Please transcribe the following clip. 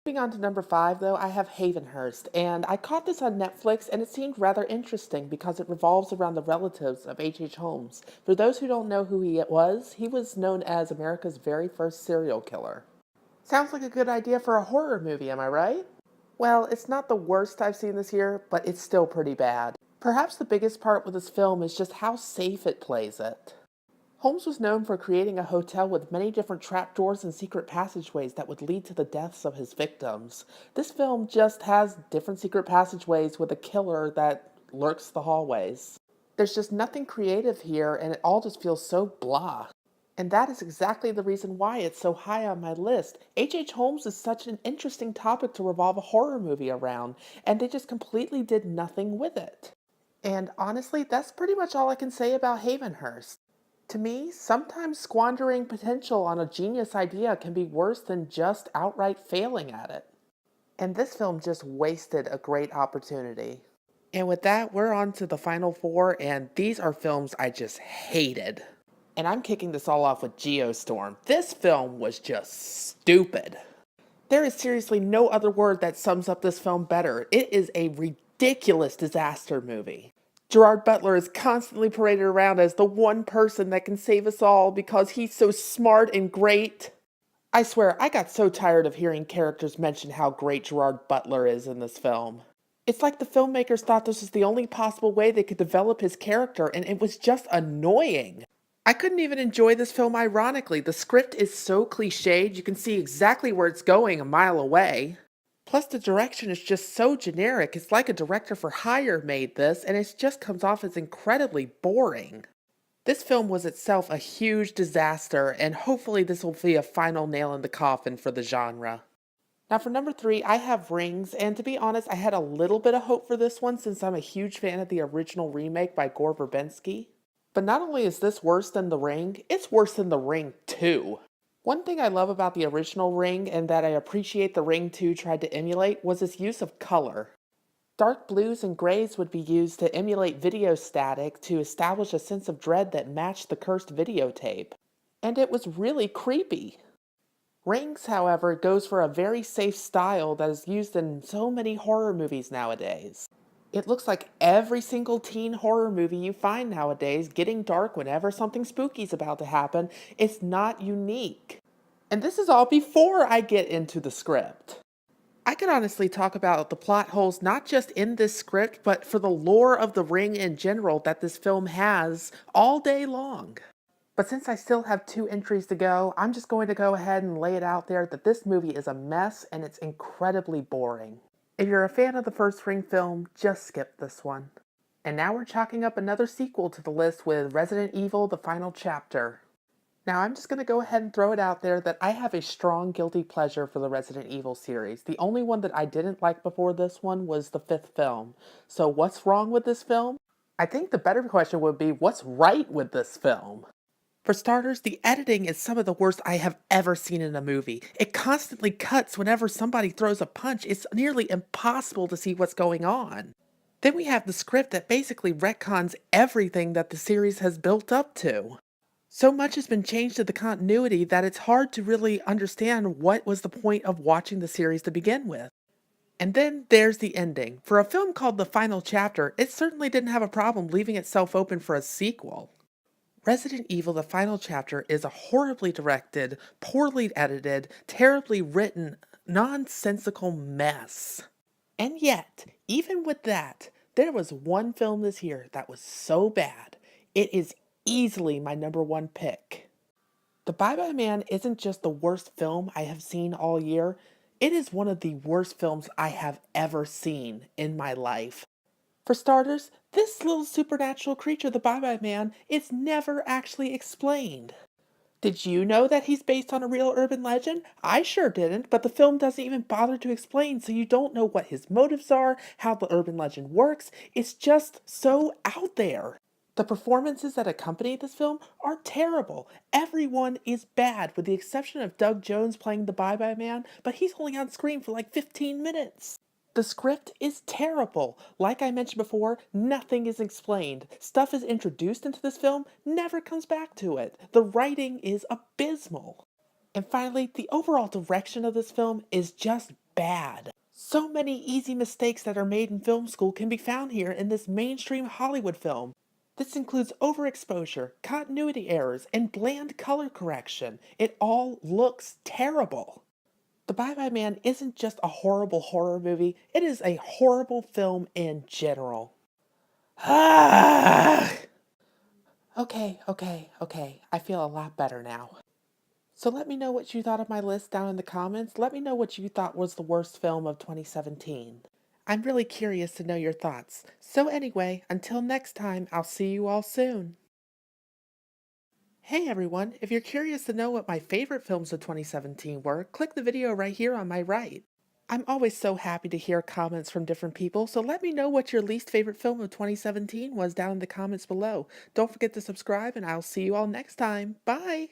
Moving on to number 5, though, I have Havenhurst, and I caught this on Netflix, and it seemed rather interesting because it revolves around the relatives of H.H. Holmes. For those who don't know who he was known as America's very first serial killer. Sounds like a good idea for a horror movie, am I right? Well, it's not the worst I've seen this year, but it's still pretty bad. Perhaps the biggest part with this film is just how safe it plays it. Holmes was known for creating a hotel with many different trapdoors and secret passageways that would lead to the deaths of his victims. This film just has different secret passageways with a killer that lurks the hallways. There's just nothing creative here, and it all just feels so blah. And that is exactly the reason why it's so high on my list. H.H. Holmes is such an interesting topic to revolve a horror movie around, and they just completely did nothing with it. And honestly, that's pretty much all I can say about Havenhurst. To me, sometimes squandering potential on a genius idea can be worse than just outright failing at it. And this film just wasted a great opportunity. And with that, we're on to the final 4, and these are films I just hated. And I'm kicking this all off with Geostorm. This film was just stupid. There is seriously no other word that sums up this film better. It is a ridiculous disaster movie. Gerard Butler is constantly paraded around as the one person that can save us all because he's so smart and great. I swear, I got so tired of hearing characters mention how great Gerard Butler is in this film. It's like the filmmakers thought this was the only possible way they could develop his character, and it was just annoying. I couldn't even enjoy this film ironically. The script is so cliched, you can see exactly where it's going a mile away. Plus, the direction is just so generic. It's like a director for hire made this, and it just comes off as incredibly boring. This film was itself a huge disaster, and hopefully this will be a final nail in the coffin for the genre. Now for number 3, I have Rings, and to be honest, I had a little bit of hope for this one since I'm a huge fan of the original remake by Gore Verbinski. But not only is this worse than The Ring, it's worse than The Ring 2. One thing I love about the original Ring, and that I appreciate The Ring 2 tried to emulate, was its use of color. Dark blues and grays would be used to emulate video static to establish a sense of dread that matched the cursed videotape. And it was really creepy. Rings, however, goes for a very safe style that is used in so many horror movies nowadays. It looks like every single teen horror movie you find nowadays getting dark whenever something spooky's about to happen. It's not unique. And this is all before I get into the script. I could honestly talk about the plot holes not just in this script, but for the lore of The Ring in general that this film has all day long. But since I still have 2 entries to go, I'm just going to go ahead and lay it out there that this movie is a mess and it's incredibly boring. If you're a fan of the first Ring film, just skip this one. And now we're chalking up another sequel to the list with Resident Evil: The Final Chapter. Now I'm just going to go ahead and throw it out there that I have a strong guilty pleasure for the Resident Evil series. The only one that I didn't like before this one was the 5th film. So what's wrong with this film? I think the better question would be, what's right with this film? For starters, the editing is some of the worst I have ever seen in a movie. It constantly cuts whenever somebody throws a punch. It's nearly impossible to see what's going on. Then we have the script that basically retcons everything that the series has built up to. So much has been changed to the continuity that it's hard to really understand what was the point of watching the series to begin with. And then there's the ending. For a film called The Final Chapter, it certainly didn't have a problem leaving itself open for a sequel. Resident Evil: The Final Chapter is a horribly directed, poorly edited, terribly written, nonsensical mess. And yet, even with that, there was one film this year that was so bad, it is easily my number 1 pick. The Bye Bye Man isn't just the worst film I have seen all year, it is one of the worst films I have ever seen in my life. For starters, this little supernatural creature, the Bye Bye Man, is never actually explained. Did you know that he's based on a real urban legend? I sure didn't, but the film doesn't even bother to explain, so you don't know what his motives are, how the urban legend works. It's just so out there. The performances that accompany this film are terrible. Everyone is bad, with the exception of Doug Jones playing the Bye Bye Man, but he's only on screen for like 15 minutes. The script is terrible. Like I mentioned before, nothing is explained. Stuff is introduced into this film, never comes back to it. The writing is abysmal. And finally, the overall direction of this film is just bad. So many easy mistakes that are made in film school can be found here in this mainstream Hollywood film. This includes overexposure, continuity errors, and bland color correction. It all looks terrible. The Bye Bye Man isn't just a horrible horror movie, it is a horrible film in general. Okay. I feel a lot better now. So let me know what you thought of my list down in the comments. Let me know what you thought was the worst film of 2017. I'm really curious to know your thoughts. So anyway, until next time, I'll see you all soon. Hey everyone, if you're curious to know what my favorite films of 2017 were, click the video right here on my right. I'm always so happy to hear comments from different people, so let me know what your least favorite film of 2017 was down in the comments below. Don't forget to subscribe, and I'll see you all next time. Bye!